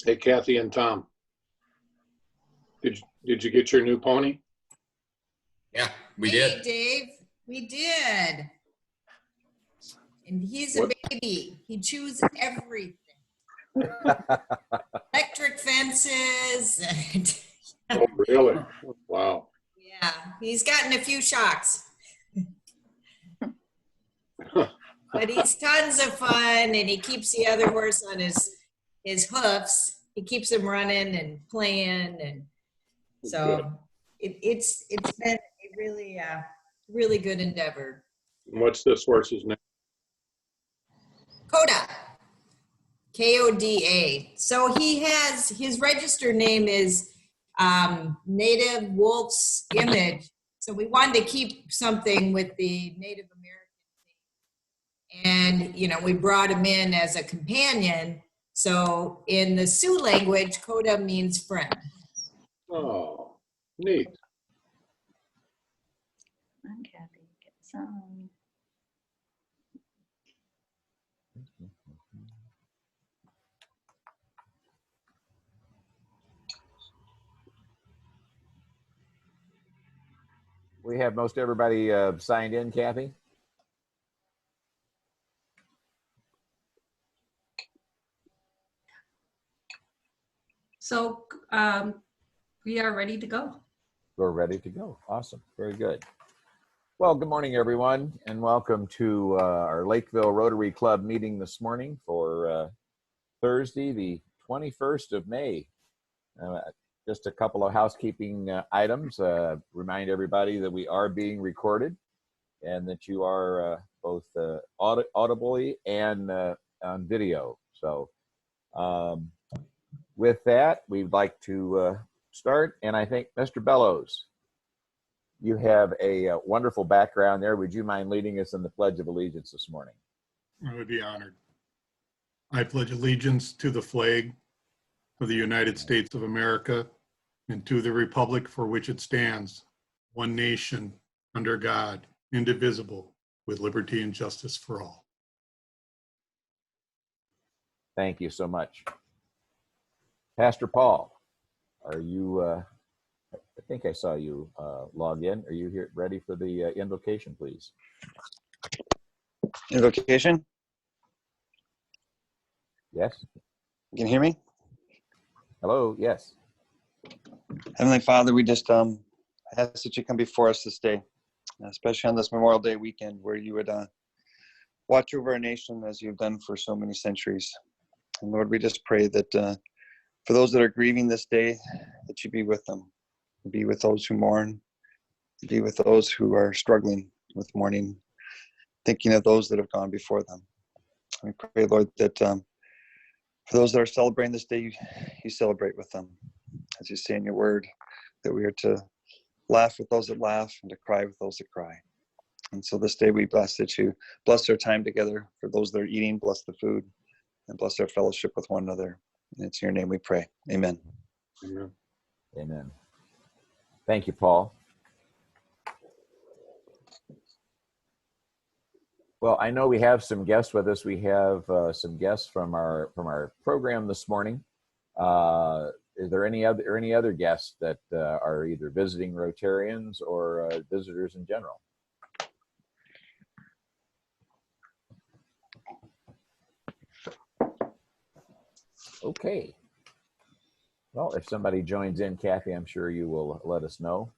Hey, Kathy and Tom. Did you get your new pony? Yeah, we did. Hey, Dave, we did. And he's a baby. He chews everything. Electric fences. Oh, really? Wow. Yeah, he's gotten a few shocks. But he's tons of fun, and he keeps the other horse on his hoofs. He keeps him running and playing, and so it's been a really good endeavor. What's this horse's name? Koda, Koda. So his registered name is Native Wolf's Image. So we wanted to keep something with the Native American thing. And, we brought him in as a companion. So in the Sioux language, Koda means friend. Oh, neat. I'm Kathy. Get some. We have most everybody signed in, Kathy. So we are ready to go. We're ready to go. Awesome. Very good. Well, good morning, everyone, and welcome to our Lakeville Rotary Club meeting this morning for Thursday, the 21st of May. Just a couple of housekeeping items. Remind everybody that we are being recorded and that you are both audibly and on video. So with that, we'd like to start. And I think, Mr. Bellows, you have a wonderful background there. Would you mind leading us in the Pledge of Allegiance this morning? I would be honored. I pledge allegiance to the flag of the United States of America and to the republic for which it stands, one nation, under God, indivisible, with liberty and justice for all. Thank you so much. Pastor Paul, are you, I think I saw you log in. Are you here ready for the invocation, please? Invocation? Yes. You can hear me? Hello, yes. Heavenly Father, we just ask that you come before us this day, especially on this Memorial Day weekend, where you would watch over our nation as you've done for so many centuries. And Lord, we just pray that for those that are grieving this day, that you be with them, be with those who mourn, be with those who are struggling with mourning, thinking of those that have gone before them. We pray, Lord, that for those that are celebrating this day, you celebrate with them. As you say in your word, that we are to laugh with those that laugh and to cry with those that cry. And so this day we bless that you bless our time together. For those that are eating, bless the food and bless our fellowship with one another. And it's in your name we pray. Amen. Amen. Amen. Thank you, Paul. Well, I know we have some guests with us. We have some guests from our program this morning. Is there any other guests that are either visiting Rotarians or visitors in general? Okay. Well, if somebody joins in, Kathy, I'm sure you will let us know.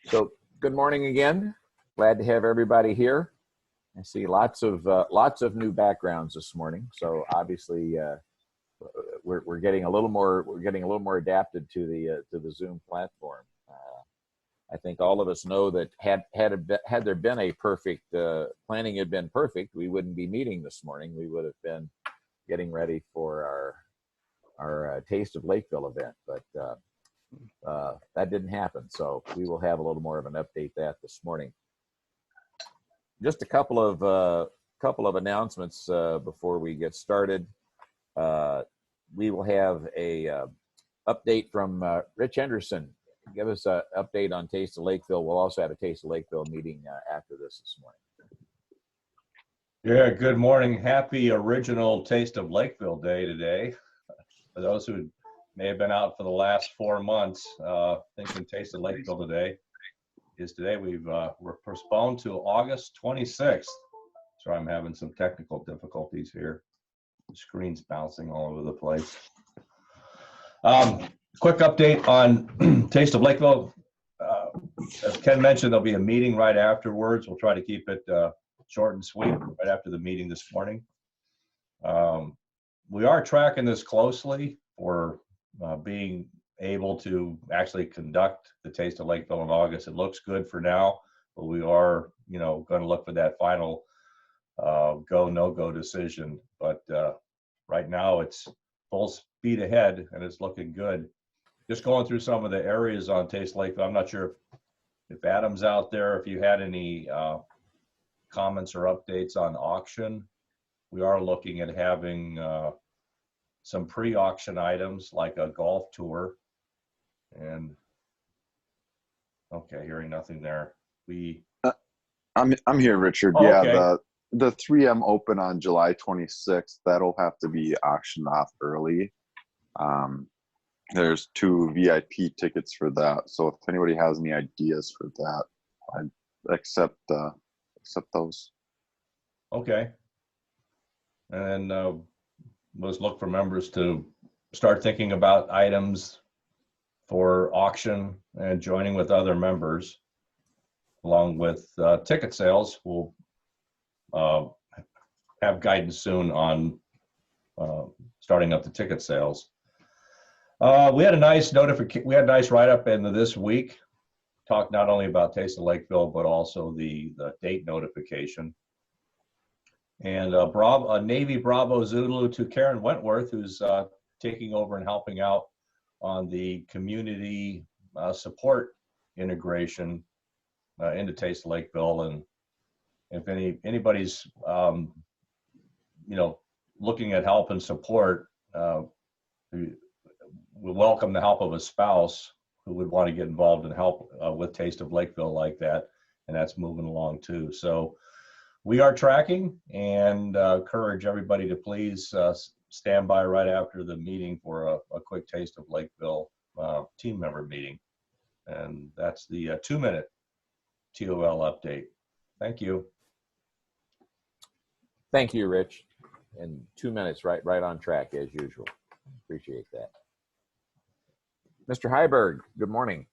So, good morning again. Glad to have everybody here. I see lots of new backgrounds this morning. So obviously, we're getting a little more adapted to the Zoom platform. I think all of us know that had there been a perfect planning had been perfect, we wouldn't be meeting this morning. We would have been getting ready for our Taste of Lakeville event, but that didn't happen. So we will have a little more of an update that this morning. Just a couple of announcements before we get started. We will have a update from Rich Henderson. Give us an update on Taste of Lakeville. We'll also have a Taste of Lakeville meeting after this morning. Yeah, good morning. Happy original Taste of Lakeville Day today. for those who may have been out for the last 4 months, thinking Taste of Lakeville today is today. We're postponed to August 26th. So I'm having some technical difficulties here. The screen's bouncing all over the place. Quick update on Taste of Lakeville. As Ken mentioned, there'll be a meeting right afterwards. We'll try to keep it short and sweet right after the meeting this morning. We are tracking this closely for being able to actually conduct the Taste of Lakeville in August. It looks good for now, but we are, going to look for that final go, no-go decision. But right now it's full speed ahead and it's looking good. Just going through some of the areas on Taste Lakeville. I'm not sure if Adam's out there, if you had any comments or updates on auction. We are looking at having some pre-auction items like a golf tour. And okay, hearing nothing there. I'm here, Richard. Oh, yeah, okay. the 3M Open on July 26th, that'll have to be auctioned off early. There's 2 VIP tickets for that. So if anybody has any ideas for that, I'd accept those. Okay. And let's look for members to start thinking about items for auction and joining with other members. Along with ticket sales, we'll have guidance soon on starting up the ticket sales. We had a nice write-up in this week. Talked not only about Taste of Lakeville, but also the date notification. And Navy Bravo Zulu to Karen Wentworth, who's taking over and helping out on the community support integration into Taste of Lakeville. And if anybody's looking at help and support, we welcome the help of a spouse who would want to get involved and help with Taste of Lakeville like that, and that's moving along too. So we are tracking and encourage everybody to please stand by right after the meeting for a quick Taste of Lakeville team member meeting. And that's the 2-minute TOL update. Thank you. Thank you, Rich. And 2 minutes, right on track as usual. Appreciate that. Mr. Heiberg, good morning.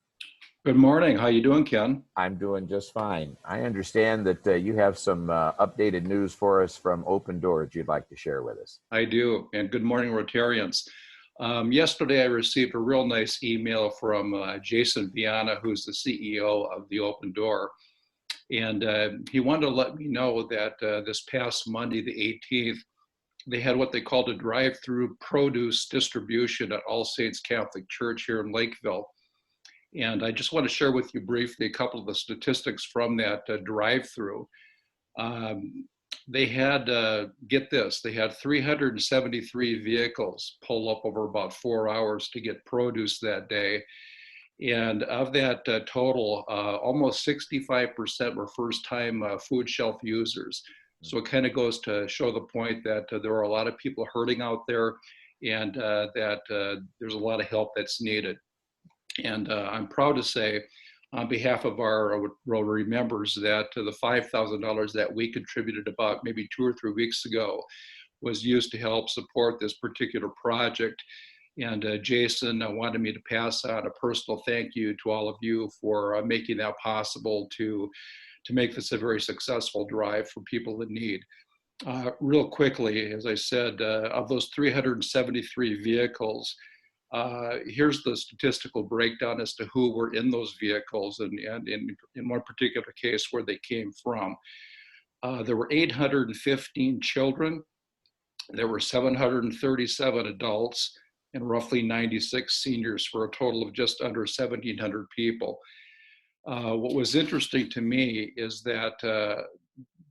Good morning. How you doing, Ken? I'm doing just fine. I understand that you have some updated news for us from Open Doors you'd like to share with us. I do. And good morning, Rotarians. Yesterday, I received a real nice email from Jason Viana, who's the CEO of the Open Door. And he wanted to let me know that this past Monday, the 18th, they had what they called a drive-through produce distribution at All Saints Catholic Church here in Lakeville. And I just want to share with you briefly a couple of the statistics from that drive-through. They had, get this, they had 373 vehicles pull up over about 4 hours to get produce that day. And of that total, almost 65% were first-time food shelf users. So it kind of goes to show the point that there are a lot of people hurting out there, and that there's a lot of help that's needed. And I'm proud to say, on behalf of our Rotary members, that the $5,000 that we contributed about maybe 2 or 3 weeks ago was used to help support this particular project. And Jason wanted me to pass on a personal thank you to all of you for making that possible to make this a very successful drive for people in need. Real quickly, as I said, of those 373 vehicles, here's the statistical breakdown as to who were in those vehicles and in one particular case where they came from. There were 815 children, there were 737 adults, and roughly 96 seniors for a total of just under 1,700 people. What was interesting to me is that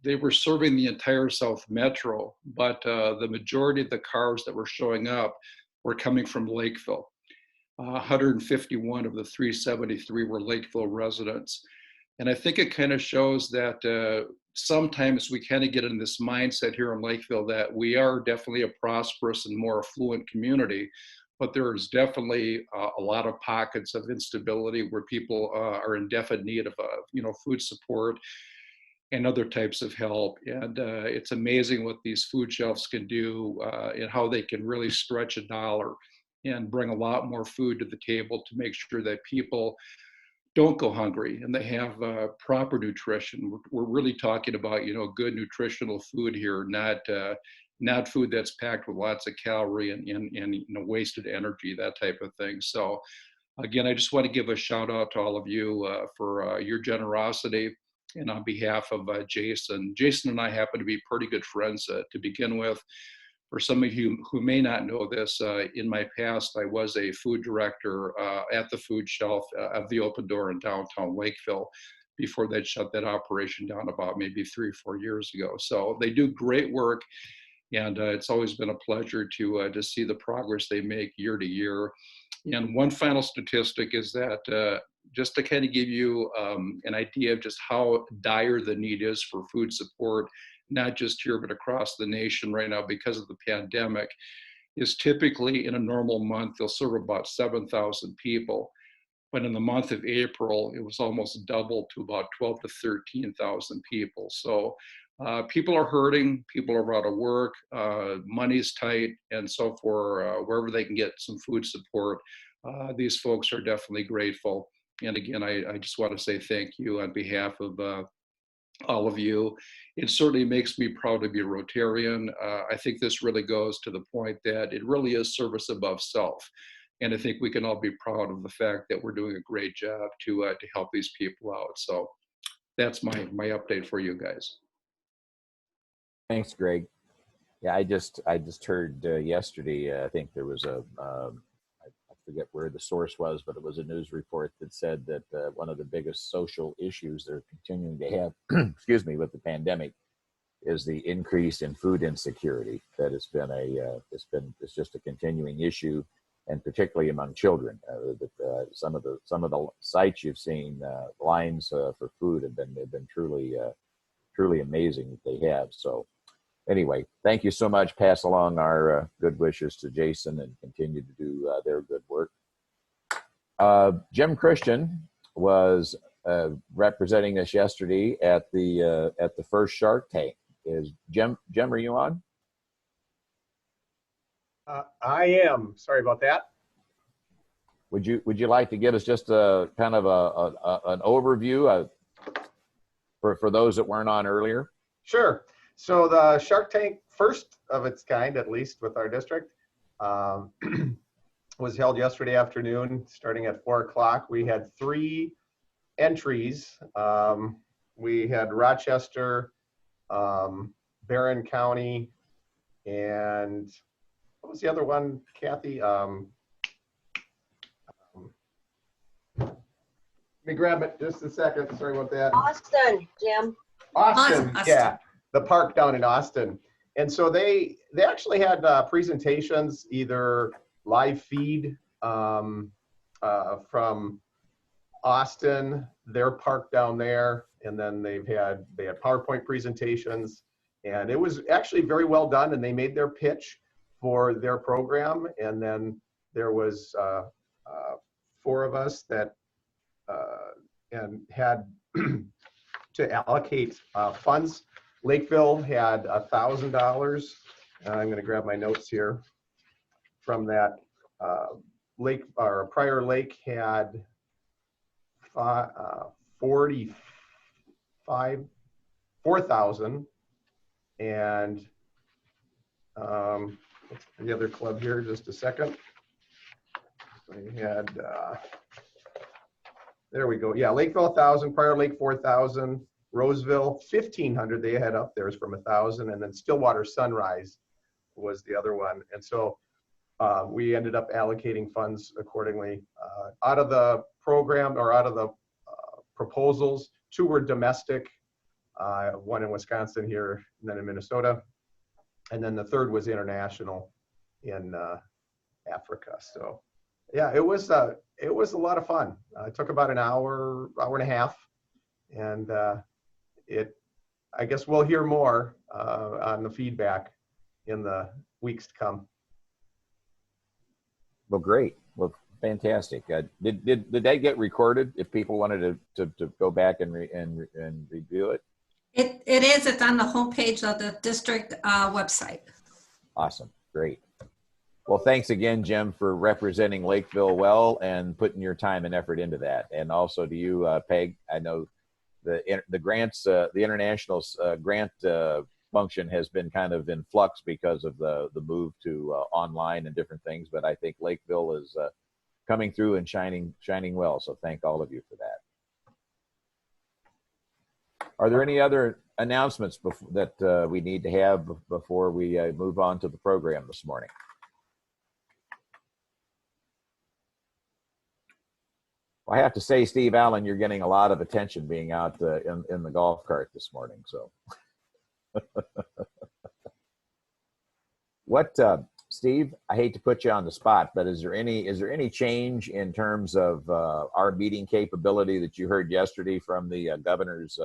they were serving the entire South Metro, but the majority of the cars that were showing up were coming from Lakeville. 151 of the 373 were Lakeville residents. And I think it kind of shows that sometimes we kind of get in this mindset here in Lakeville that we are definitely a prosperous and more affluent community, but there's definitely a lot of pockets of instability where people are in definite need of, food support and other types of help. And it's amazing what these food shelves can do and how they can really stretch a dollar and bring a lot more food to the table to make sure that people don't go hungry and they have proper nutrition. We're really talking about, good nutritional food here, not food that's packed with lots of calorie and wasted energy, that type of thing. So again, I just want to give a shout out to all of you for your generosity. And on behalf of Jason and I happen to be pretty good friends to begin with. For some of you who may not know this, in my past, I was a food director at the food shelf of the Open Door in downtown Lakeville before they'd shut that operation down about maybe 3 or 4 years ago. So they do great work, and it's always been a pleasure to see the progress they make year to year. And one final statistic is that just to kind of give you an idea of just how dire the need is for food support, not just here, but across the nation right now because of the pandemic, is typically in a normal month, they'll serve about 7,000 people. But in the month of April, it was almost double to about 12 to 13,000 people. So people are hurting, people are out of work, money's tight, and so for wherever they can get some food support, these folks are definitely grateful. And again, I just want to say thank you on behalf of all of you. It certainly makes me proud to be a Rotarian. I think this really goes to the point that it really is service above self. And I think we can all be proud of the fact that we're doing a great job to help these people out. So that's my update for you guys. Thanks, Greg. Yeah, I just heard yesterday. I think there was I forget where the source was, but it was a news report that said that one of the biggest social issues they're continuing to have, excuse me, with the pandemic, is the increase in food insecurity. That it's just a continuing issue, and particularly among children. Some of the sites you've seen, lines for food have been truly amazing that they have. So anyway, thank you so much. Pass along our good wishes to Jason and continue to do their good work. Jim Christian was representing us yesterday at the first Shark Tank. Is Jim, are you on? I am. Sorry about that. Would you like to give us just a kind of an overview for those that weren't on earlier? Sure. So the Shark Tank, first of its kind, at least with our district, was held yesterday afternoon, starting at 4 o'clock. We had 3 entries. We had Rochester, Barron County, and what was the other one, Kathy? Let me grab it just a second. Sorry about that. Austin, Jim. Austin, yeah, the park down in Austin. And so they actually had presentations, either live feed from Austin, their park down there, and then they had PowerPoint presentations, and it was actually very well done. And they made their pitch for their program, and then there was 4 of us that and had to allocate funds. Lakeville had $1,000. I'm going to grab my notes here from that. Prior Lake had 4,000, and the other club here, just a second. We had there we go. Yeah, Lakeville 1,000, Prior Lake 4,000, Roseville 1,500. They had up theirs from 1,000, and then Stillwater Sunrise was the other one. And so we ended up allocating funds accordingly. Out of the program, or out of the proposals, 2 were domestic, 1 in Wisconsin here, and then in Minnesota, and then the 3rd was international in Africa. So yeah, it was a lot of fun. It took about an hour and a half, and I guess we'll hear more on the feedback in the weeks to come. Well, great. Well, fantastic. Did that get recorded? If people wanted to go back and review it. It is. It's on the homepage of the district website. Awesome. Great. Well, thanks again, Jim, for representing Lakeville well and putting your time and effort into that. And also to you, Peg. I know the grants, the international grant function has been kind of in flux because of the move to online and different things. But I think Lakeville is coming through and shining well. So thank all of you for that. Are there any other announcements that we need to have before we move on to the program this morning? Well, I have to say, Steve Allen, you're getting a lot of attention being out in the golf cart this morning. So, what, Steve? I hate to put you on the spot, but is there any change in terms of our meeting capability that you heard yesterday from the governor's?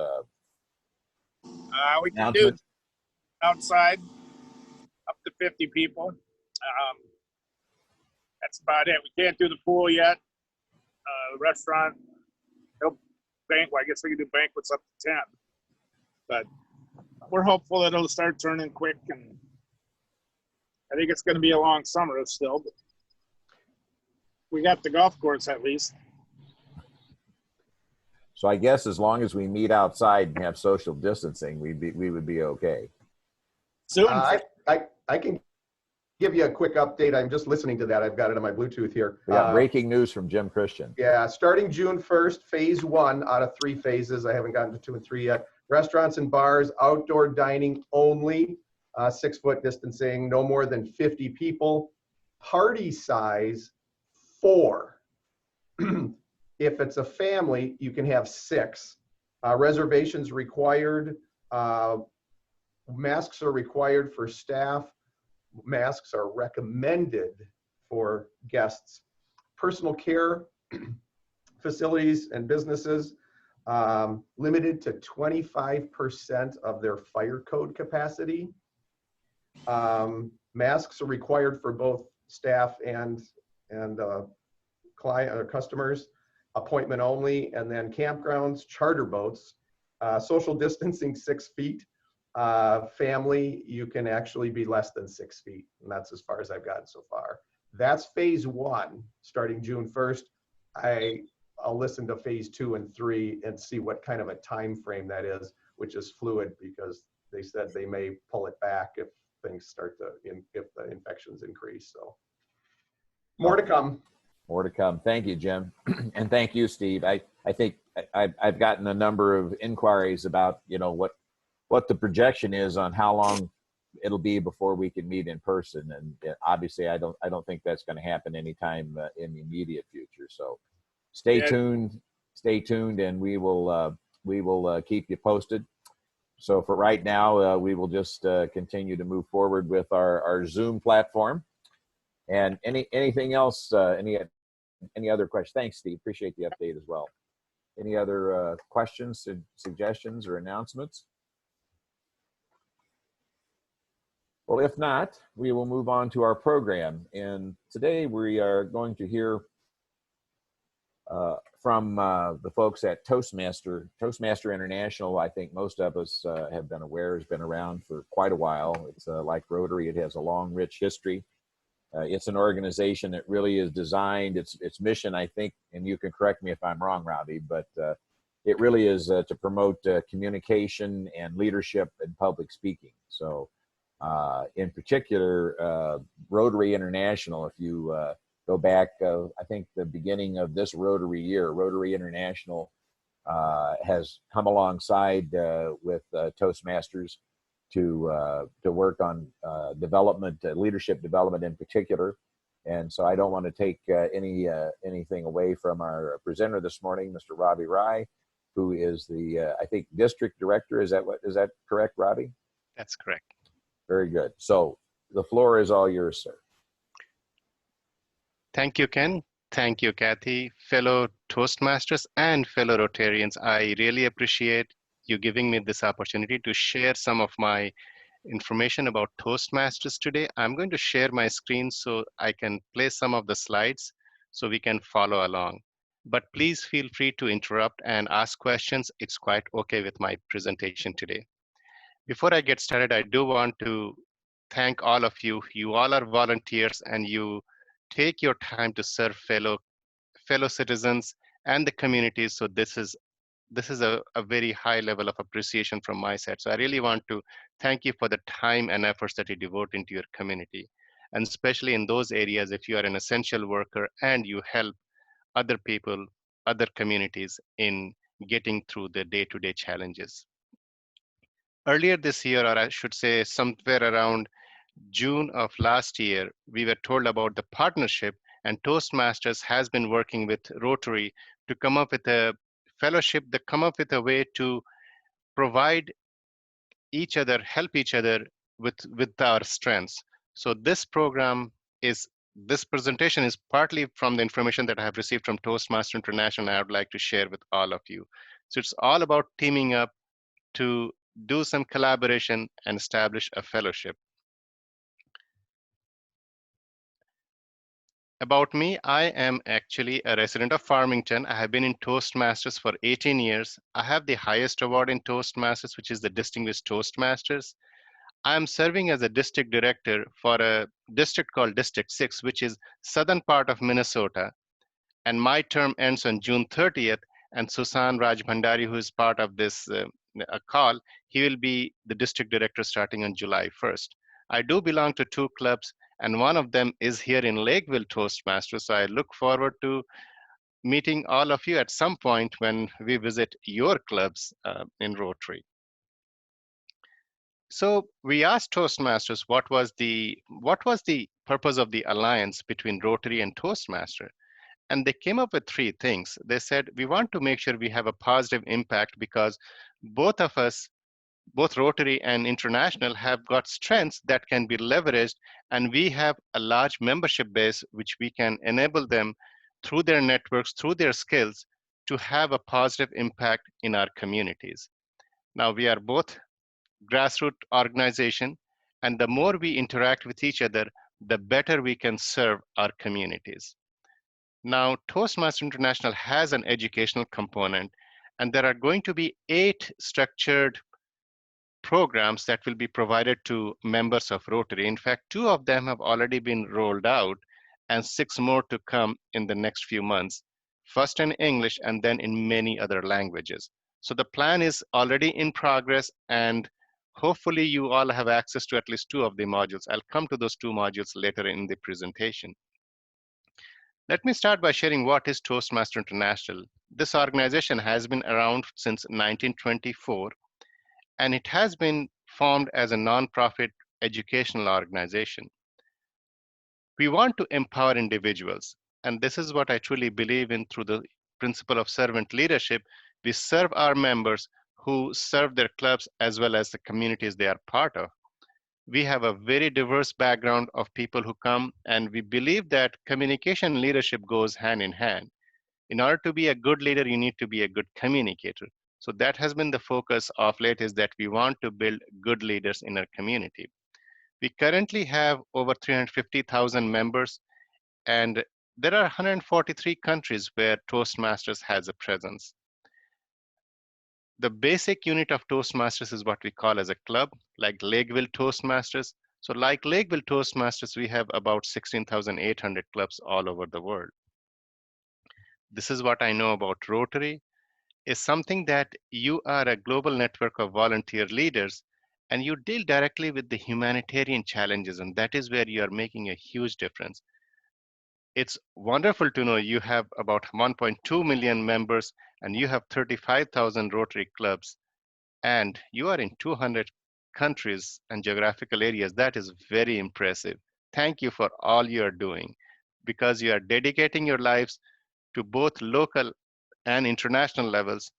We can do outside up to 50 people. That's about it. We can't do the pool yet. The restaurant, I guess we can do banquets up to 10. But we're hopeful that it'll start turning quick, and I think it's going to be a long summer still. But we got the golf course at least. So I guess as long as we meet outside and have social distancing, we would be okay. Soon. I can give you a quick update. I'm just listening to that. I've got it on my Bluetooth here. We got breaking news from Jim Christian. Yeah, starting June 1st, phase 1 out of 3 phases. I haven't gotten to 2 and 3 yet. Restaurants and bars, outdoor dining only, 6-foot distancing, no more than 50 people. Party size, 4. If it's a family, you can have 6. Reservations required. Masks are required for staff. Masks are recommended for guests. Personal care facilities and businesses limited to 25% of their fire code capacity. Masks are required for both staff and client or customers. Appointment only. And then campgrounds, charter boats, social distancing 6 feet. Family, you can actually be less than 6 feet, and that's as far as I've gotten so far. That's phase 1 starting June 1st. I'll listen to phase 2 and 3 and see what kind of a time frame that is, which is fluid because they said they may pull it back if things start if the infections increase. So more to come. More to come. Thank you, Jim. And thank you, Steve. I think I've gotten a number of inquiries about, what the projection is on how long it'll be before we can meet in person. And obviously I don't think that's going to happen anytime in the immediate future. So stay tuned, and we will keep you posted. So for right now, we will just continue to move forward with our Zoom platform. And anything else, any other questions? Thanks, Steve. Appreciate the update as well. Any other questions, suggestions, or announcements? Well, if not, we will move on to our program. And today we are going to hear from the folks at Toastmaster International. I think most of us have been aware, has been around for quite a while. It's like Rotary. It has a long, rich history. It's an organization that really is designed, its mission, I think, and you can correct me if I'm wrong, Robbie, but it really is to promote communication and leadership and public speaking. So in particular, Rotary International, if you go back, I think the beginning of this Rotary year, Rotary International has come alongside with Toastmasters to work on leadership development in particular. And so I don't want to take anything away from our presenter this morning, Mr. Robbie Rye, who is the, I think, district director. Is that correct, Robbie? That's correct. Very good. So the floor is all yours, sir. Thank you, Ken. Thank you, Kathy, fellow Toastmasters and fellow Rotarians. I really appreciate you giving me this opportunity to share some of my information about Toastmasters today. I'm going to share my screen so I can play some of the slides so we can follow along. But please feel free to interrupt and ask questions. It's quite okay with my presentation today. Before I get started, I do want to thank all of you. You all are volunteers and you take your time to serve fellow citizens and the communities. So this is a very high level of appreciation from my side. So I really want to thank you for the time and efforts that you devote into your community. And especially in those areas, if you are an essential worker and you help other people, other communities in getting through the day-to-day challenges. Earlier this year, or I should say somewhere around June of last year, we were told about the partnership, and Toastmasters has been working with Rotary to come up with a fellowship, that come up with a way to provide each other, help each other with our strengths. So this presentation is partly from the information that I have received from Toastmaster International, and I would like to share with all of you. So it's all about teaming up to do some collaboration and establish a fellowship. About me, I am actually a resident of Farmington. I have been in Toastmasters for 18 years. I have the highest award in Toastmasters, which is the Distinguished Toastmasters. I am serving as a district director for a district called District 6, which is southern part of Minnesota. And my term ends on June 30th. And Susan Rajbhandari, who is part of this call, he will be the district director starting on July 1st. I do belong to two clubs, and one of them is here in Lvl Toastmasters. So I look forward to meeting all of you at some point when we visit your clubs in Rotary. So we asked Toastmasters what was the purpose of the alliance between Rotary and Toastmaster. And they came up with three things. They said, we want to make sure we have a positive impact because both of us, both Rotary and International, have got strengths that can be leveraged, and we have a large membership base which we can enable them through their networks, through their skills, to have a positive impact in our communities. Now, we are both grassroots organization, and the more we interact with each other, the better we can serve our communities. Now, Toastmasters International has an educational component, and there are going to be 8 structured programs that will be provided to members of Rotary. In fact, 2 of them have already been rolled out, and 6 more to come in the next few months, first in English and then in many other languages. So the plan is already in progress, and hopefully you all have access to at least 2 of the modules. I'll come to those 2 modules later in the presentation. Let me start by sharing what is Toastmasters International. This organization has been around since 1924, and it has been formed as a nonprofit educational organization. We want to empower individuals, and this is what I truly believe in through the principle of servant leadership. We serve our members who serve their clubs as well as the communities they are part of. We have a very diverse background of people who come, and we believe that communication and leadership goes hand in hand. In order to be a good leader, you need to be a good communicator. So that has been the focus of late, is that we want to build good leaders in our community. We currently have over 350,000 members, and there are 143 countries where Toastmasters has a presence. The basic unit of Toastmasters is what we call as a club, like Lvl Toastmasters. So like Lvl Toastmasters, we have about 16,800 clubs all over the world. This is what I know about Rotary, is something that you are a global network of volunteer leaders, and you deal directly with the humanitarian challenges, and that is where you are making a huge difference. It's wonderful to know you have about 1.2 million members, and you have 35,000 Rotary clubs, and you are in 200 countries and geographical areas. That is very impressive. Thank you for all you are doing, because you are dedicating your lives to both local and international levels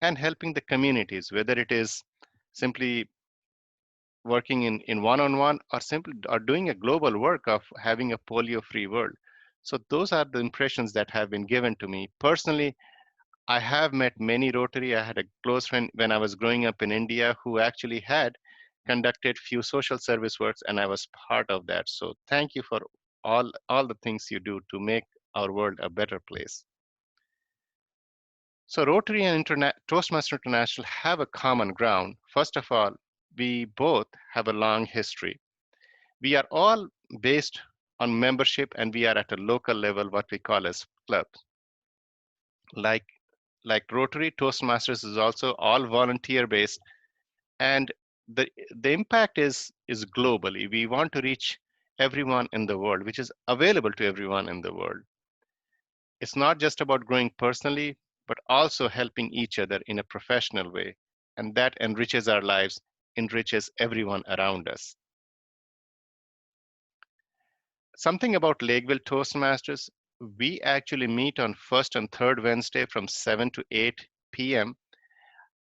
and helping the communities, whether it is simply working in one-on-one or simply or doing a global work of having a polio-free world. So those are the impressions that have been given to me. Personally, I have met many Rotary. I had a close friend when I was growing up in India who actually had conducted few social service works, and I was part of that. So thank you for all the things you do to make our world a better place. So Rotary and Toastmasters International have a common ground. First of all, we both have a long history. We are all based on membership, and we are at a local level, what we call as clubs. Like Rotary, Toastmasters is also all volunteer based, and the impact is globally. We want to reach everyone in the world, which is available to everyone in the world. It's not just about growing personally, but also helping each other in a professional way, and that enriches our lives, enriches everyone around us. Something about Lvl Toastmasters: we actually meet on first and third Wednesday from 7 to 8 p.m.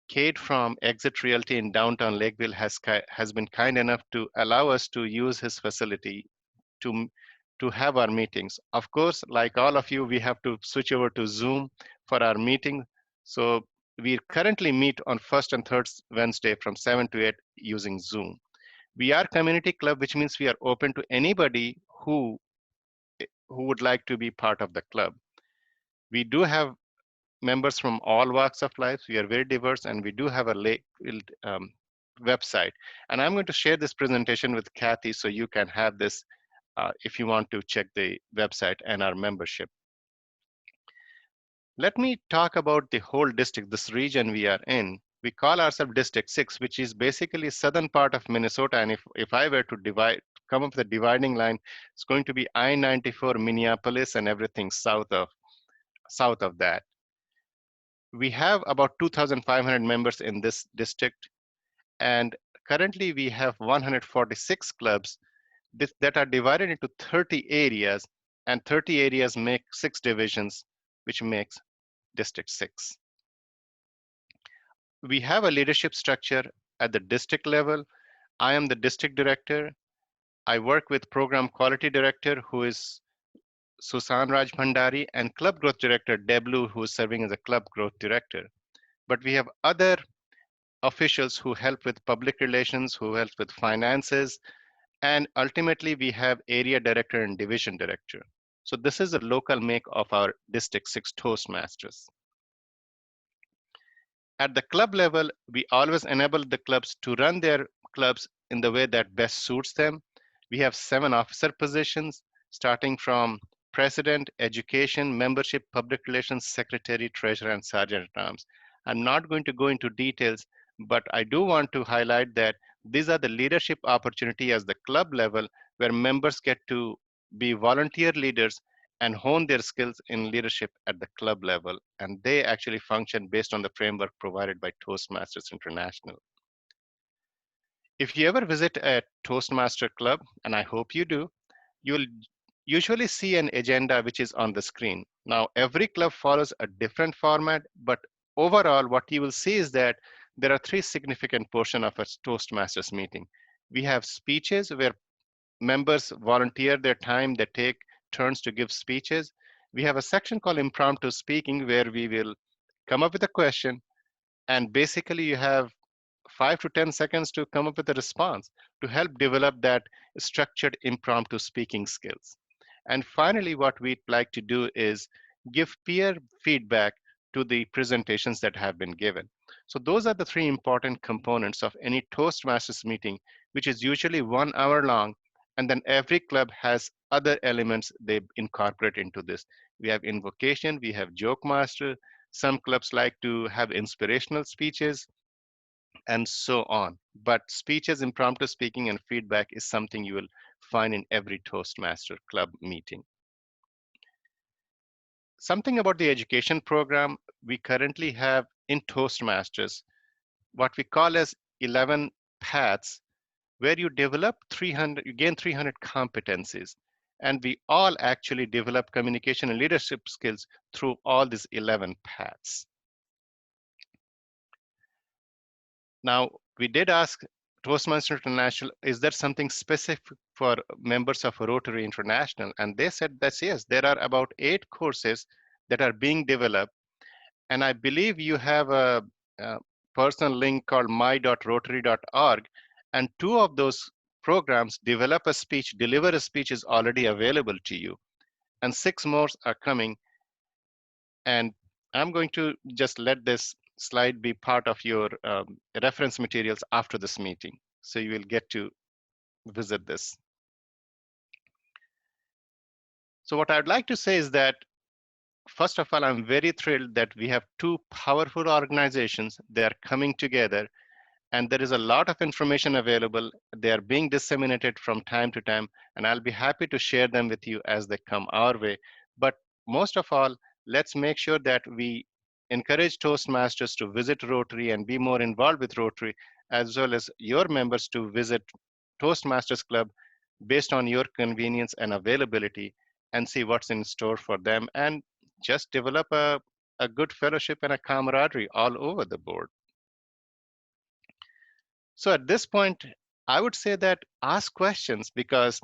Kate from Exit Realty in downtown Lakeville has been kind enough to allow us to use his facility to have our meetings. Of course, like all of you, we have to switch over to Zoom for our meeting. So we currently meet on first and third Wednesday from 7 to 8 using Zoom. We are community club, which means we are open to anybody who would like to be part of the club. We do have members from all walks of life. We are very diverse, and we do have a website. And I'm going to share this presentation with Kathy so you can have this if you want to check the website and our membership. Let me talk about the whole district, this region we are in. We call ourselves District 6, which is basically southern part of Minnesota. And if I were to come up with a dividing line, it's going to be I-94, Minneapolis, and everything south of that. We have about 2,500 members in this district, and currently we have 146 clubs that are divided into 30 areas, and 30 areas make 6 divisions, which makes District 6. We have a leadership structure at the district level. I am the district director. I work with program quality director, who is Susan Raj Bhandari, and club growth director, Deblu, who is serving as a club growth director. But we have other officials who help with public relations, who help with finances, and ultimately we have area director and division director. So this is a local make of our District 6 Toastmasters. At the club level, we always enable the clubs to run their clubs in the way that best suits them. We have 7 officer positions, starting from president, education, membership, public relations, secretary, treasurer, and sergeant at arms. I'm not going to go into details, but I do want to highlight that these are the leadership opportunity as the club level, where members get to be volunteer leaders and hone their skills in leadership at the club level. And they actually function based on the framework provided by Toastmasters International. If you ever visit a Toastmaster club, and I hope you do, you'll usually see an agenda which is on the screen. Now, every club follows a different format, but overall, what you will see is that there are 3 significant portions of a Toastmasters meeting. We have speeches where members volunteer their time, they take turns to give speeches. We have a section called impromptu speaking, where we will come up with a question, and basically you have 5 to 10 seconds to come up with a response to help develop that structured impromptu speaking skills. And finally, what we'd like to do is give peer feedback to the presentations that have been given. So those are the 3 important components of any Toastmasters meeting, which is usually 1 hour long. And then every club has other elements they incorporate into this. We have invocation, we have joke master. Some clubs like to have inspirational speeches, and so on. But speeches, impromptu speaking, and feedback is something you will find in every Toastmaster club meeting. Something about the education program, we currently have in Toastmasters what we call as 11 paths, where you develop 300, you gain 300 competencies. And we all actually develop communication and leadership skills through all these 11 paths. Now, we did ask Toastmasters International, is there something specific for members of Rotary International? And they said that yes, there are about 8 courses that are being developed. And I believe you have a personal link called my.rotary.org, And 2 of those programs, develop a speech, deliver a speech, is already available to you. And 6 more are coming. And I'm going to just let this slide be part of your reference materials after this meeting. So you will get to visit this. So what I'd like to say is that, first of all, I'm very thrilled that we have 2 powerful organizations. They are coming together, and there is a lot of information available. They are being disseminated from time to time, and I'll be happy to share them with you as they come our way. But most of all, let's make sure that we encourage Toastmasters to visit Rotary and be more involved with Rotary, as well as your members to visit Toastmasters Club based on your convenience and availability, and see what's in store for them, and just develop a good fellowship and a camaraderie all over the board. So at this point, I would say that ask questions, because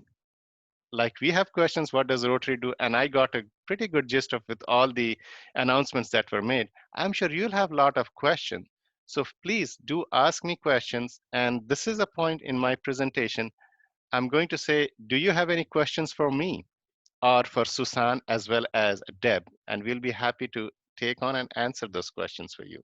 like we have questions, what does Rotary do? And I got a pretty good gist of with all the announcements that were made. I'm sure you'll have a lot of questions. So please do ask me questions. And this is a point in my presentation. I'm going to say, do you have any questions for me or for Susan as well as Deb? And we'll be happy to take on and answer those questions for you.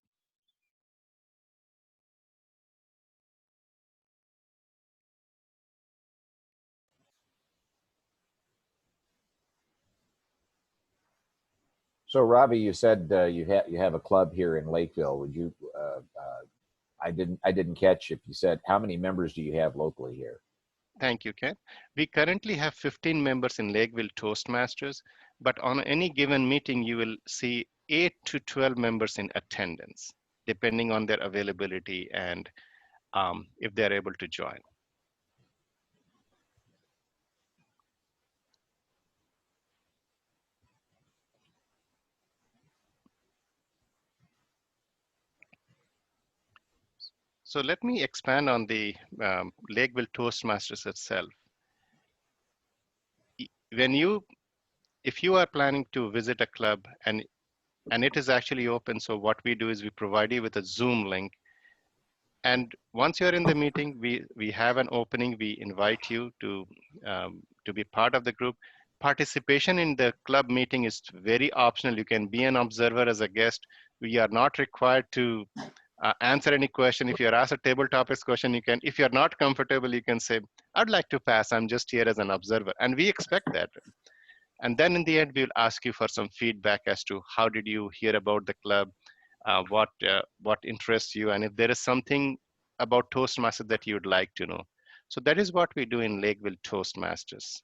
So Robbie, you said you have a club here in Lakeville. Would you? I didn't catch if you said how many members do you have locally here? Thank you, Ken. We currently have 15 members in Lvl Toastmasters, but on any given meeting, you will see 8 to 12 members in attendance, depending on their availability and if they're able to join. So let me expand on the Lvl Toastmasters itself. If you are planning to visit a club and it is actually open, so what we do is we provide you with a Zoom link. And once you're in the meeting, we have an opening. We invite you to be part of the group. Participation in the club meeting is very optional. You can be an observer as a guest. We are not required to answer any question. If you're asked a table topics question, you can. If you're not comfortable, you can say, "I'd like to pass. I'm just here as an observer." And we expect that. And then in the end, we'll ask you for some feedback as to how did you hear about the club, what interests you, and if there is something about Toastmasters that you'd like to know. So that is what we do in Lvl Toastmasters.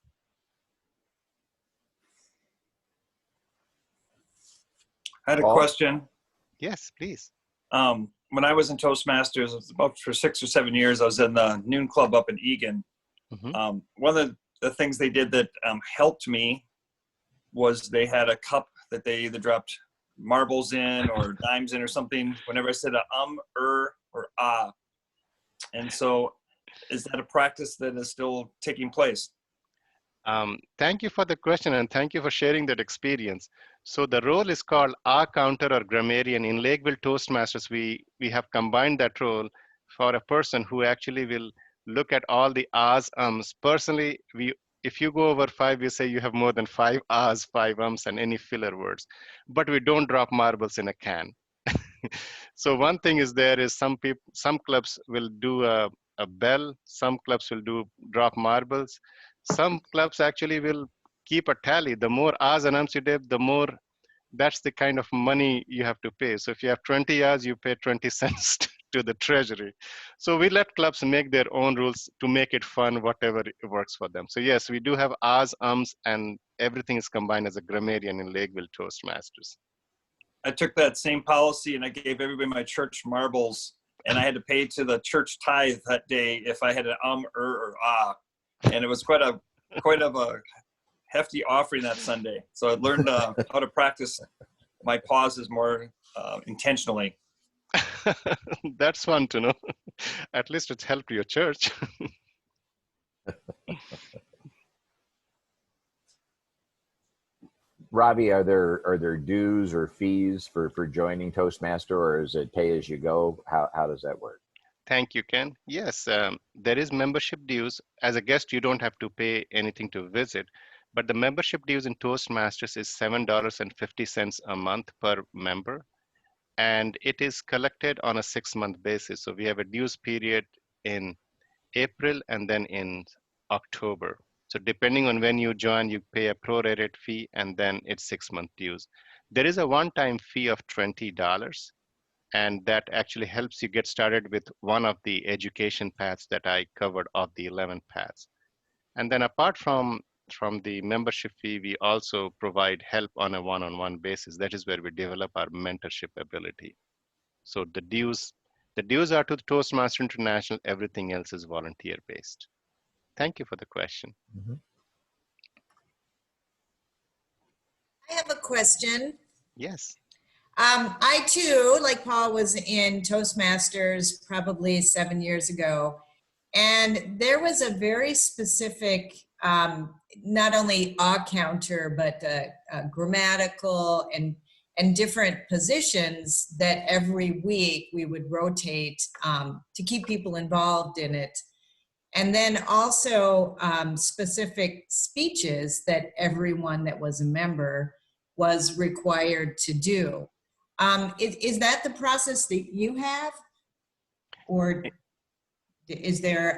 I had a Paul? question. Yes, please. When I was in Toastmasters, it was about for 6 or 7 years, I was in the Noon Club up in Egan. Mm-hmm. One of the things they did that helped me was they had a cup that they either dropped marbles in or dimes in or something whenever I said or ah. And so is that a practice that is still taking place? Thank you for the question, and thank you for sharing that experience. So the role is called counter or grammarian. In Lvl Toastmasters, we have combined that role for a person who actually will look at all the ahs, ums. Personally, if you go over 5, we say you have more than 5 ahs, 5 ums, and any filler words. But we don't drop marbles in a can. So one thing is there is some clubs will do a bell, some clubs will do drop marbles, some clubs actually will keep a tally. The more ahs and ums you did, the more, that's the kind of money you have to pay. So if you have 20 ahs, you pay 20 cents to the treasury. So we let clubs make their own rules to make it fun, whatever works for them. So yes, we do have ahs, ums, and everything is combined as a grammarian in Lvl Toastmasters. I took that same policy and I gave everybody my church marbles, and I had to pay to the church tithe that day if I had an or ah. And it was quite of a hefty offering that Sunday. So I learned how to practice my pauses more intentionally. That's fun to know. At least it's helped your church. Robbie, are there dues or fees for joining Toastmaster, or is it pay as you go? How does that work? Thank you, Ken. Yes, there is membership dues. As a guest, you don't have to pay anything to visit, but the membership dues in Toastmasters is $7.50 a month per member, and it is collected on a 6-month basis. So we have a dues period in April and then in October. So depending on when you join, you pay a prorated fee, and then it's 6-month dues. There is a one-time fee of $20, and that actually helps you get started with one of the education paths that I covered of the 11 paths. And then apart from the membership fee, we also provide help on a one-on-one basis. That is where we develop our mentorship ability. So the dues are to the Toastmaster International. Everything else is volunteer based. Thank you for the question. Mhm. I have a question. Yes. I too, like Paul, was in Toastmasters probably 7 years ago. And there was a very specific, not only counter, but grammatical and different positions that every week we would rotate to keep people involved in it. And then also specific speeches that everyone that was a member was required to do. Is that the process that you have? Or is there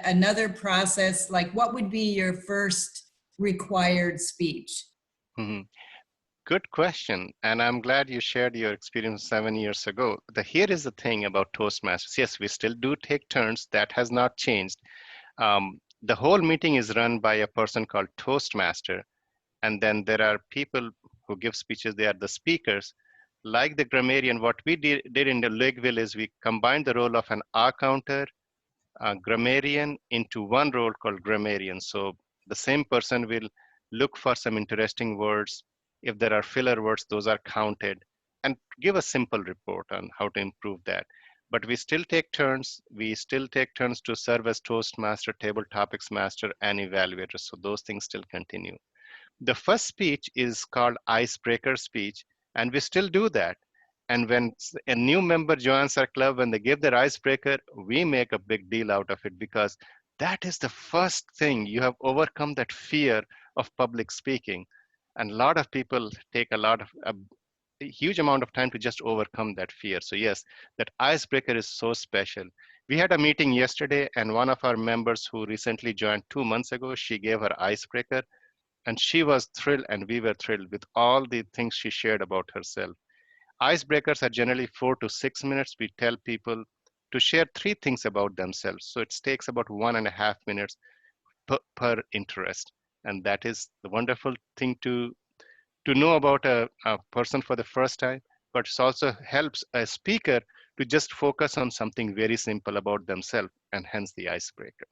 another process? Like, what would be your first required speech? Mhm. Good question. And I'm glad you shared your experience 7 years ago. Here is the thing about Toastmasters. Yes, we still do take turns. That has not changed. The whole meeting is run by a person called Toastmaster. And then there are people who give speeches. They are the speakers. Like the grammarian, what we did in the Lvl is we combined the role of an counter, grammarian into one role called grammarian. So the same person will look for some interesting words. If there are filler words, those are counted, and give a simple report on how to improve that. But we still take turns. We still take turns to serve as Toastmaster, Table Topics Master, and Evaluator. So those things still continue. The first speech is called icebreaker speech, and we still do that. And when a new member joins our club, when they give their icebreaker, we make a big deal out of it, because that is the first thing. You have overcome that fear of public speaking. And a lot of people take a huge amount of time to just overcome that fear. So yes, that icebreaker is so special. We had a meeting yesterday, and one of our members who recently joined 2 months ago, she gave her icebreaker, and she was thrilled, and we were thrilled with all the things she shared about herself. Icebreakers are generally 4 to 6 minutes. We tell people to share 3 things about themselves. So it takes about 1.5 minutes per interest. And that is the wonderful thing to know about a person for the first time, but it also helps a speaker to just focus on something very simple about themselves, and hence the icebreaker.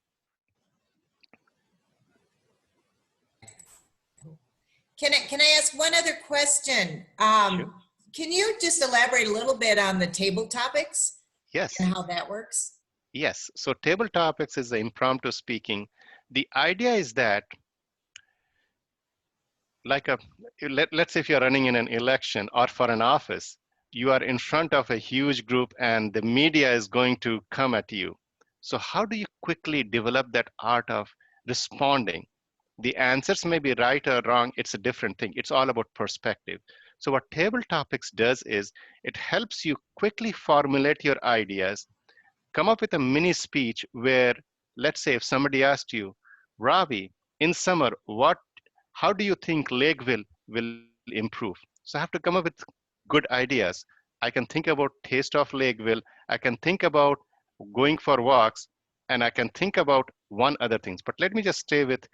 Can I ask one other question? Sure. Can you just elaborate a little bit on the table topics Yes. and how that works? Yes. So table topics is the impromptu speaking. The idea is that, like let's say if you're running in an election or for an office, you are in front of a huge group and the media is going to come at you. So how do you quickly develop that art of responding? The answers may be right or wrong. It's a different thing. It's all about perspective. So what table topics does is it helps you quickly formulate your ideas, come up with a mini speech where, let's say if somebody asked you, Ravi, in summer, how do you think Lakeville will improve? So I have to come up with good ideas. I can think about taste of Lakeville. I can think about going for walks, and I can think about one other things. But let me just stay with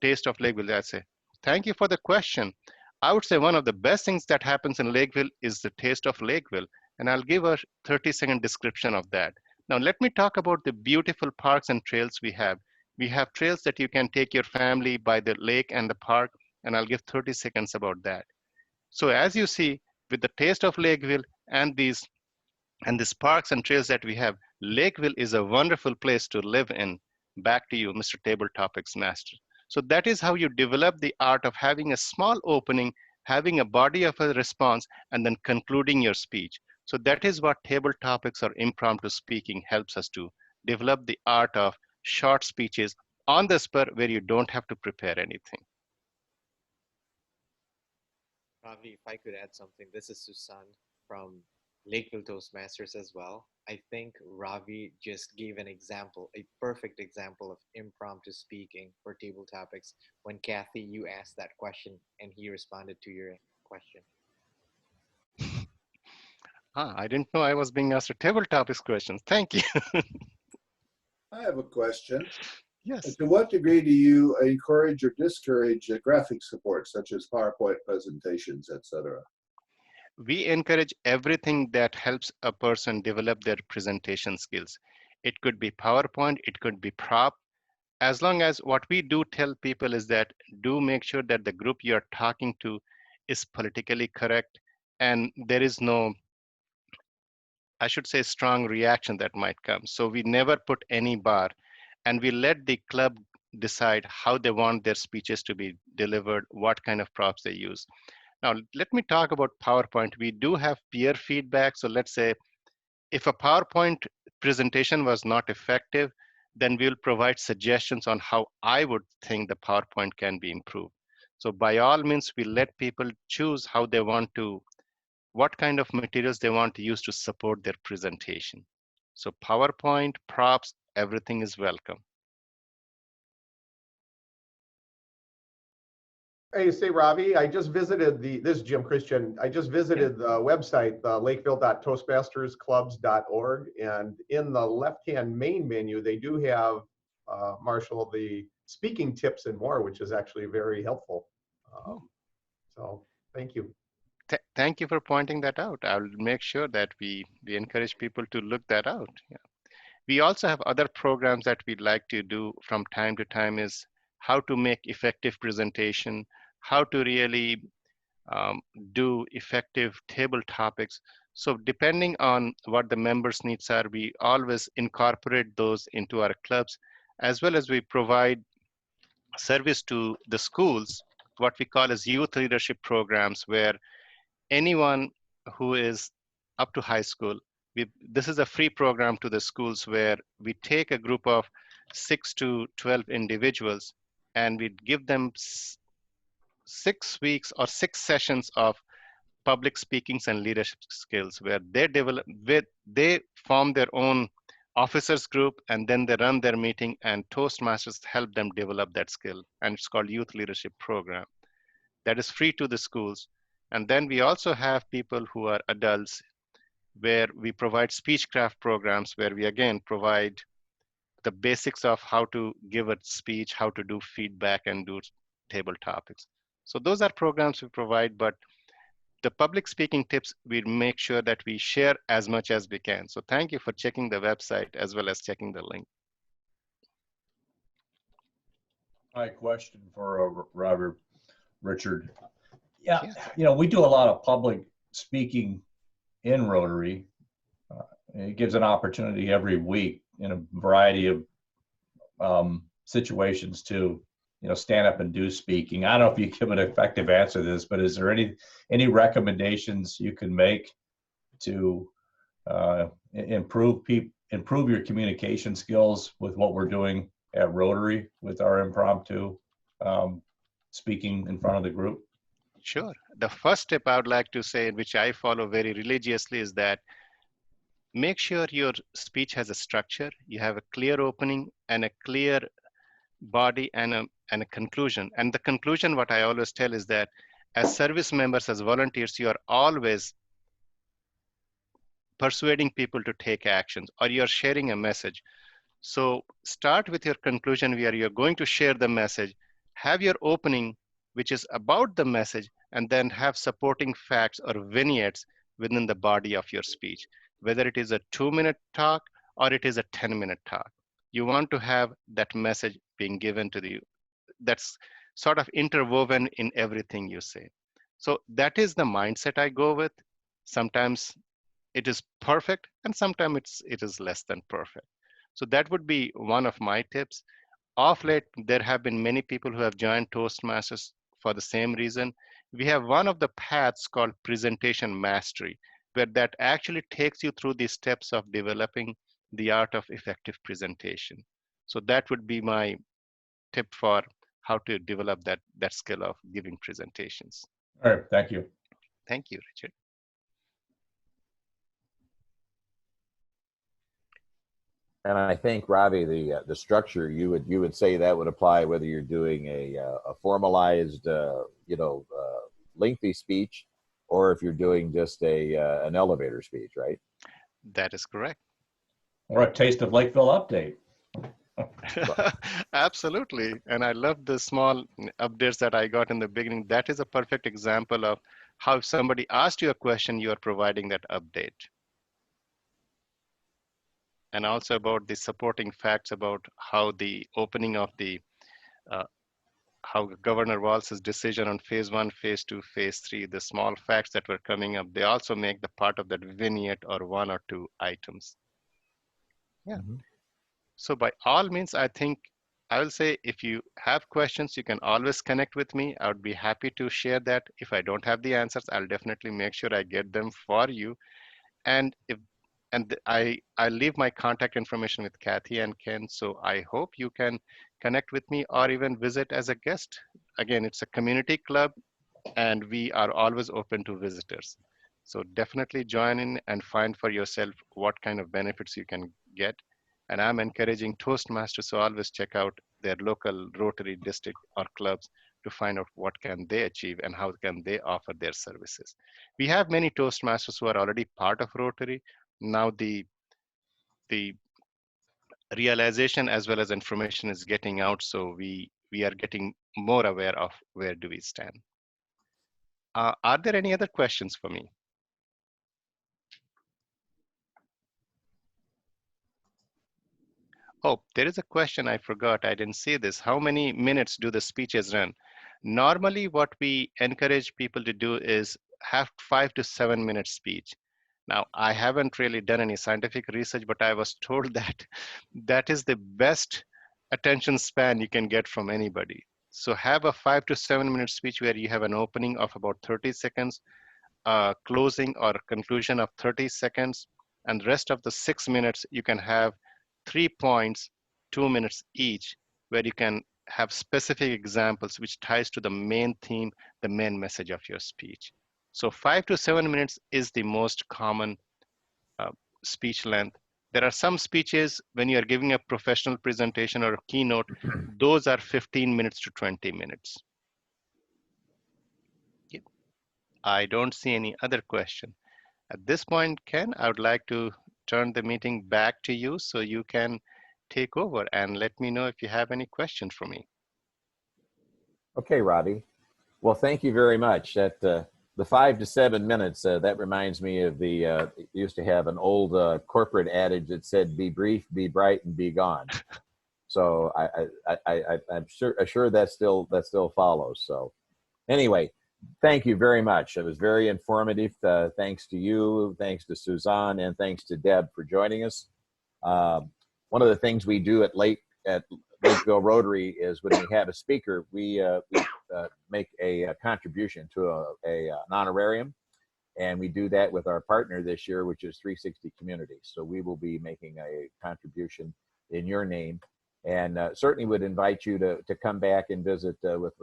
taste of Lakeville. I say, thank you for the question. I would say one of the best things that happens in Lakeville is the taste of Lakeville. And I'll give a 30-second description of that. Now, let me talk about the beautiful parks and trails we have. We have trails that you can take your family by the lake and the park, and I'll give 30 seconds about that. So as you see, with the taste of Lakeville and these parks and trails that we have, Lakeville is a wonderful place to live in. Back to you, Mr. Table Topics Master. So that is how you develop the art of having a small opening, having a body of a response, and then concluding your speech. So that is what table topics or impromptu speaking helps us to develop the art of short speeches on the spur where you don't have to prepare anything. Ravi, if I could add something, this is Susan from Lvl Toastmasters as well. I think Ravi just gave an example, a perfect example of impromptu speaking for table topics when Kathy, you asked that question and he responded to your question. I didn't know I was being asked a table topics questions. Thank you. I have a question. Yes. To what degree do you encourage or discourage graphic support, such as PowerPoint presentations, etc.? We encourage everything that helps a person develop their presentation skills. It could be PowerPoint, it could be prop. As long as what we do tell people is that do make sure that the group you're talking to is politically correct and there is no, I should say, strong reaction that might come. So we never put any bar and we let the club decide how they want their speeches to be delivered, what kind of props they use. Now, let me talk about PowerPoint. We do have peer feedback. So let's say if a PowerPoint presentation was not effective, then we'll provide suggestions on how I would think the PowerPoint can be improved. So by all means, we let people choose how they want to, what kind of materials they want to use to support their presentation. So PowerPoint, props, everything is welcome. Hey, say Ravi, I just visited this is Jim Christian. I just visited the website, the Lakeville.toastmastersclubs.org, and in the left-hand main menu, they do have, Marshall, the speaking tips and more, which is actually very helpful. So thank you. Thank you for pointing that out. I'll make sure that we encourage people to look that out. Yeah. We also have other programs that we'd like to do from time to time is how to make effective presentation, how to really do effective table topics. So depending on what the members' needs are, we always incorporate those into our clubs, as well as we provide service to the schools, what we call as youth leadership programs, where anyone who is up to high school, this is a free program to the schools where we take a group of 6 to 12 individuals and we give them 6 weeks or 6 sessions of public speakings and leadership skills where they form their own officers group and then they run their meeting and Toastmasters help them develop that skill. And it's called Youth Leadership Program. That is free to the schools. And then we also have people who are adults where we provide speechcraft programs where we again provide the basics of how to give a speech, how to do feedback and do table topics. So those are programs we provide, but the public speaking tips, we make sure that we share as much as we can. So thank you for checking the website as well as checking the link. My question for Robert, Richard. Yeah, you know, we do a lot of public speaking in Rotary. It gives an opportunity every week in a variety of situations to, you know, stand up and do speaking. I don't know if you give an effective answer to this, but is there any recommendations you can make to improve your communication skills with what we're doing at Rotary with our impromptu speaking in front of the group? Sure. The first step I would like to say, which I follow very religiously, is that make sure your speech has a structure. You have a clear opening and a clear body and a conclusion. And the conclusion, what I always tell is that as service members, as volunteers, you are always persuading people to take actions or you're sharing a message. So start with your conclusion where you're going to share the message, have your opening, which is about the message, and then have supporting facts or vignettes within the body of your speech, whether it is a 2-minute talk or it is a 10-minute talk. You want to have that message being given to you. That's sort of interwoven in everything you say. So that is the mindset I go with. Sometimes it is perfect and sometimes it is less than perfect. So that would be one of my tips. Of late, there have been many people who have joined Toastmasters for the same reason. We have one of the paths called presentation mastery. where that actually takes you through the steps of developing the art of effective presentation. So that would be my tip for how to develop that skill of giving presentations. All right, thank you. Thank you, Richard. And I think, Ravi, the structure you would say that would apply whether you're doing a formalized, lengthy speech, or if you're doing just an elevator speech, right? That is correct. Or a Taste of Lakeville update. Absolutely. And I love the small updates that I got in the beginning. That is a perfect example of how if somebody asked you a question, you are providing that update. And also about the supporting facts about how the opening of the, how Governor Walz's decision on phase 1, phase 2, phase 3, the small facts that were coming up, they also make the part of that vignette or 1 or 2 items. Yeah. Mm-hmm. So by all means, I think I will say if you have questions, you can always connect with me. I would be happy to share that. If I don't have the answers, I'll definitely make sure I get them for you. And I leave my contact information with Kathy and Ken. So I hope you can connect with me or even visit as a guest. Again, it's a community club and we are always open to visitors. So definitely join in and find for yourself what kind of benefits you can get. And I'm encouraging Toastmasters to always check out their local Rotary district or clubs to find out what can they achieve and how can they offer their services. We have many Toastmasters who are already part of Rotary. Now the realization as well as information is getting out, so we are getting more aware of where do we stand. Are there any other questions for me? Oh, there is a question I forgot. I didn't see this. How many minutes do the speeches run? Normally, what we encourage people to do is have 5 to 7 minute speech. Now, I haven't really done any scientific research, but I was told that that is the best attention span you can get from anybody. So have a 5 to 7 minute speech where you have an opening of about 30 seconds, closing or conclusion of 30 seconds, and the rest of the 6 minutes, you can have 3 points, 2 minutes each, where you can have specific examples which ties to the main theme, the main message of your speech. So 5 to 7 minutes is the most common speech length. There are some speeches when you are giving a professional presentation or a keynote, those are 15 minutes to 20 minutes. I don't see any other question. At this point, Ken, I would like to turn the meeting back to you so you can take over and let me know if you have any questions for me. Okay, Robbie. Well, thank you very much. That the 5 to 7 minutes, that reminds me of the, used to have an old corporate adage that said, be brief, be bright, and be gone. So I'm sure that still follows. So anyway, thank you very much. It was very informative. Thanks to you, thanks to Suzanne, and thanks to Deb for joining us. One of the things we do at Lakeville Rotary is when we have a speaker, we make a contribution to an honorarium, and we do that with our partner this year, which is 360 Communities. So we will be making a contribution in your name, and certainly would invite you to come back and visit with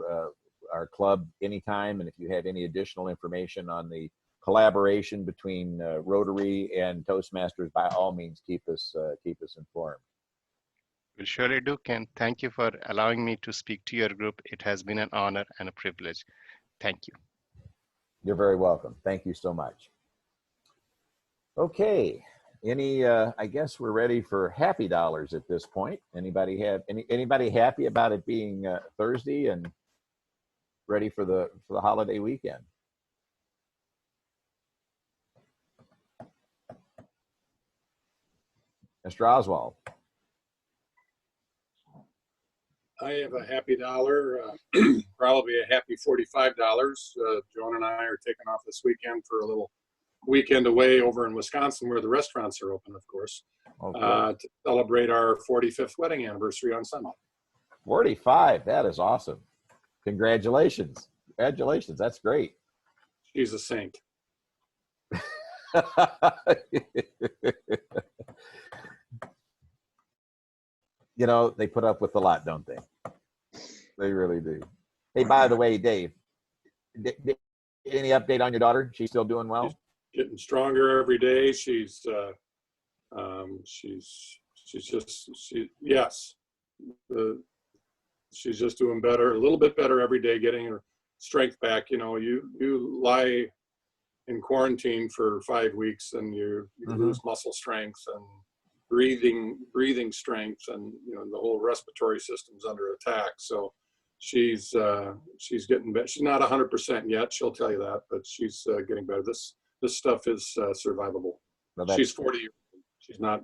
our club anytime. And if you have any additional information on the collaboration between Rotary and Toastmasters, by all means, keep us informed. We surely do, Ken. Thank you for allowing me to speak to your group. It has been an honor and a privilege. Thank you. You're very welcome. Thank you so much. Okay. I guess we're ready for happy dollars at this point. Anybody happy about it being Thursday and ready for the holiday weekend? Mr. Oswald. I have a happy dollar, probably a happy $45. Joan and I are taking off this weekend for a little weekend away over in Wisconsin where the restaurants are open, of course, to celebrate our 45th wedding anniversary on Sunday. 45, that is awesome. Congratulations. Congratulations, that's great. She's a saint. You know, they put up with a lot, don't they? They really do. Hey, by the way, Dave, any update on your daughter? She's still doing well? Getting stronger every day. Yes. She's just doing better, a little bit better every day, getting her strength back. You know, you lie in quarantine for 5 weeks and you lose muscle strength and breathing strength, and you know the whole respiratory system's under attack. So she's getting better. She's not 100% yet, she'll tell you that, but she's getting better. This stuff is survivable. Well, she's 40 years old. She's not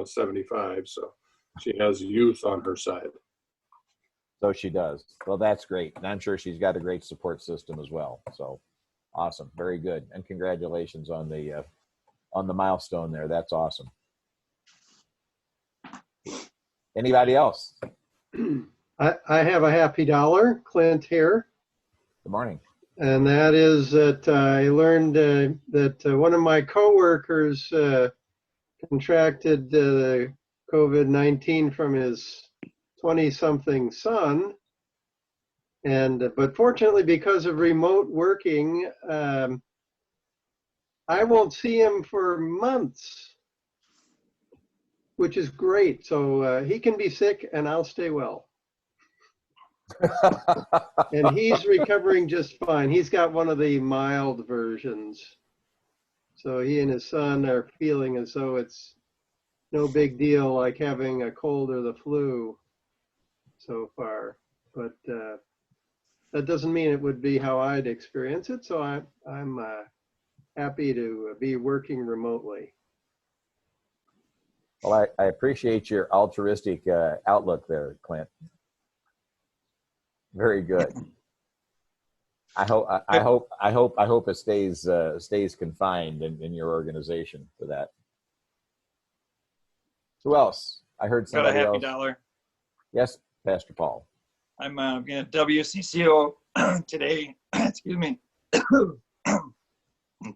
75, so she has youth on her side. So she does. Well, that's great. And I'm sure she's got a great support system as well. So awesome. Very good. And congratulations on the milestone there. That's awesome. Anybody else? I have a happy dollar, Clint here. Good morning. And that is that I learned that one of my coworkers contracted COVID-19 from his 20-something son. But fortunately, because of remote working, I won't see him for months, which is great. So he can be sick and I'll stay well. And he's recovering just fine. He's got one of the mild versions. So he and his son are feeling as though it's no big deal, like having a cold or the flu so far. But that doesn't mean it would be how I'd experience it. So I'm happy to be working remotely. Well, I appreciate your altruistic outlook there, Clint. Very good. I hope it stays confined in your organization for that. Who else? I heard somebody Got a happy else. dollar. Yes, Pastor Paul. I'm at WCCO today. Excuse me. Clear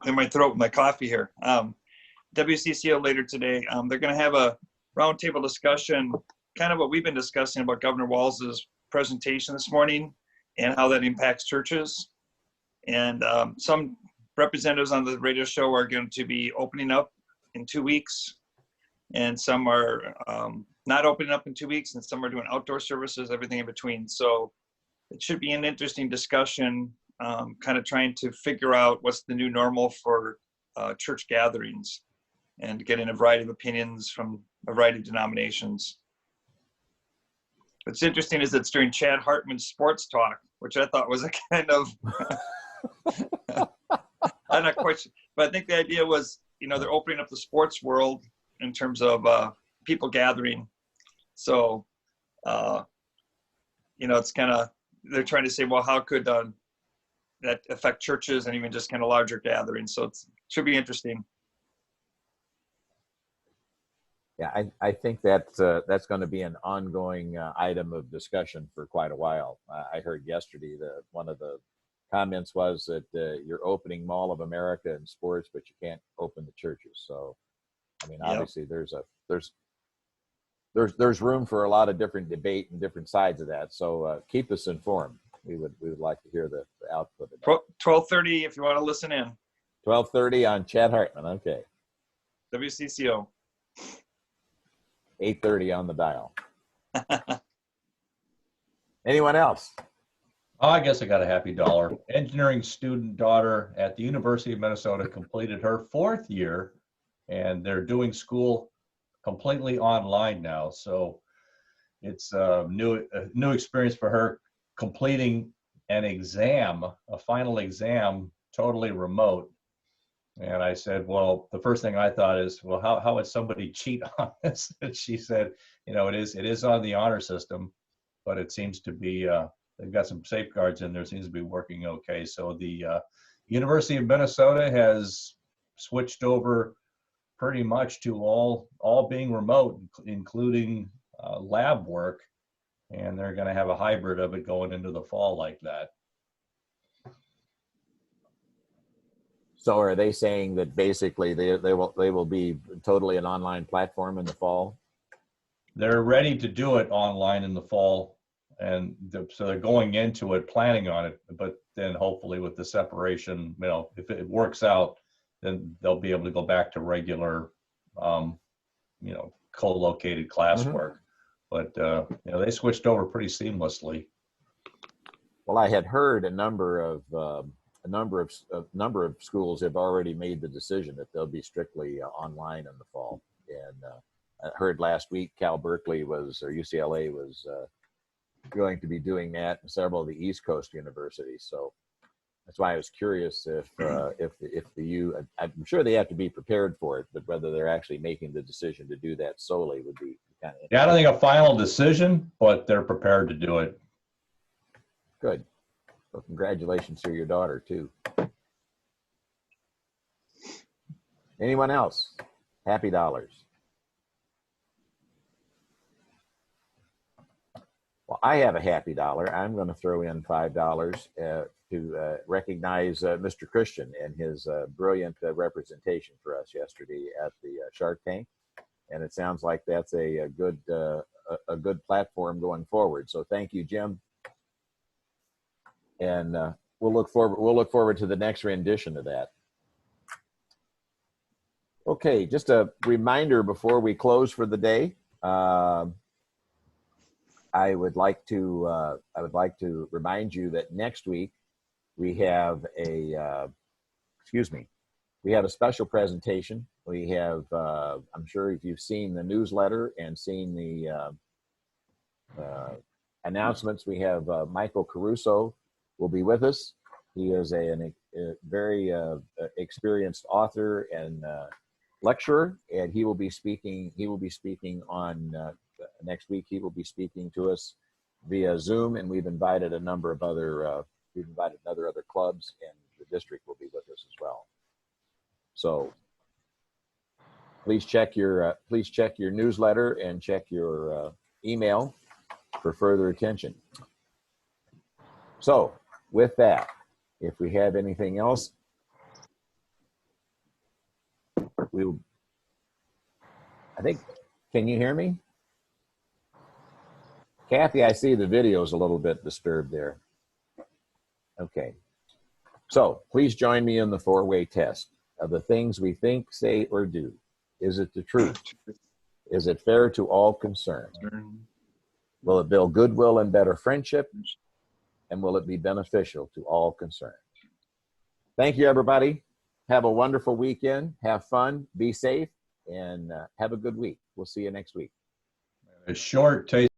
my throat with my coffee here. WCCO later today. They're going to have a roundtable discussion, kind of what we've been discussing about Governor Walz's presentation this morning and how that impacts churches. And some representatives on the radio show are going to be opening up in 2 weeks, and some are not opening up in 2 weeks, and some are doing outdoor services, everything in between. So it should be an interesting discussion, kind of trying to figure out what's the new normal for church gatherings and getting a variety of opinions from a variety of denominations. What's interesting is it's during Chad Hartman's sports talk, which I thought was a kind of, I'm not quite sure, but I think the idea was, they're opening up the sports world in terms of people gathering. So, it's kind of, they're trying to say, well, how could that affect churches and even just kind of larger gatherings? So it should be interesting. Yeah, I think that's going to be an ongoing item of discussion for quite a while. I heard yesterday that one of the comments was that you're opening Mall of America in sports, but you can't open the churches. So, I mean, obviously there's room for a lot of different debate and different sides of that. So keep us informed. We would like to hear the output of that. 12:30 if you want to listen in. 12:30 on Chad Hartman. Okay. WCCO. 8:30 on the dial. Anyone else? Oh, I guess I got a happy dollar. Engineering student daughter at the University of Minnesota completed her 4th year, and they're doing school completely online now. So it's a new experience for her, completing an exam, a final exam, totally remote. And I said, well, the first thing I thought is, well, how would somebody cheat on this? And she said, it is on the honor system, but it seems to be, they've got some safeguards in there, seems to be working okay. So the University of Minnesota has switched over pretty much to all being remote, including lab work. And they're going to have a hybrid of it going into the fall like that. So are they saying that basically they will be totally an online platform in the fall? They're ready to do it online in the fall, and so they're going into it, planning on it. But then hopefully with the separation, if it works out, then they'll be able to go back to regular, co-located classwork. But they switched over pretty seamlessly. Well, I had heard a number of schools have already made the decision that they'll be strictly online in the fall. And I heard last week UCLA was going to be doing that, and several of the East Coast universities. So that's why I was curious if I'm sure they have to be prepared for it, but whether they're actually making the decision to do that solely would be kind of. Yeah, I don't think a final decision, but they're prepared to do it. Good. Well, congratulations to your daughter too. Anyone else? Happy dollars. Well, I have a happy dollar. I'm going to throw in $5 to recognize Mr. Christian and his brilliant representation for us yesterday at the Shark Tank. And it sounds like that's a good platform going forward. So thank you, Jim. And we'll look forward to the next rendition of that. Okay, just a reminder before we close for the day. I would like to remind you that next week we have a special presentation. We have I'm sure if you've seen the newsletter and seen the announcements, we have Michael Caruso will be with us. He is a very experienced author and lecturer, and he will be speaking on next week. He will be speaking to us via Zoom, and we've invited a number of other clubs, and the district will be with us as well. So please check your newsletter and check your email for further attention. So with that, if we have anything else, can you hear me? Kathy, I see the video is a little bit disturbed there. Okay. So please join me in the four-way test of the things we think, say, or do. Is it the truth? Is it fair to all concerned? Will it build goodwill and better friendship? And will it be beneficial to all concerned? Thank you, everybody. Have a wonderful weekend. Have fun. Be safe. And have a good week. We'll see you next week. A short taste.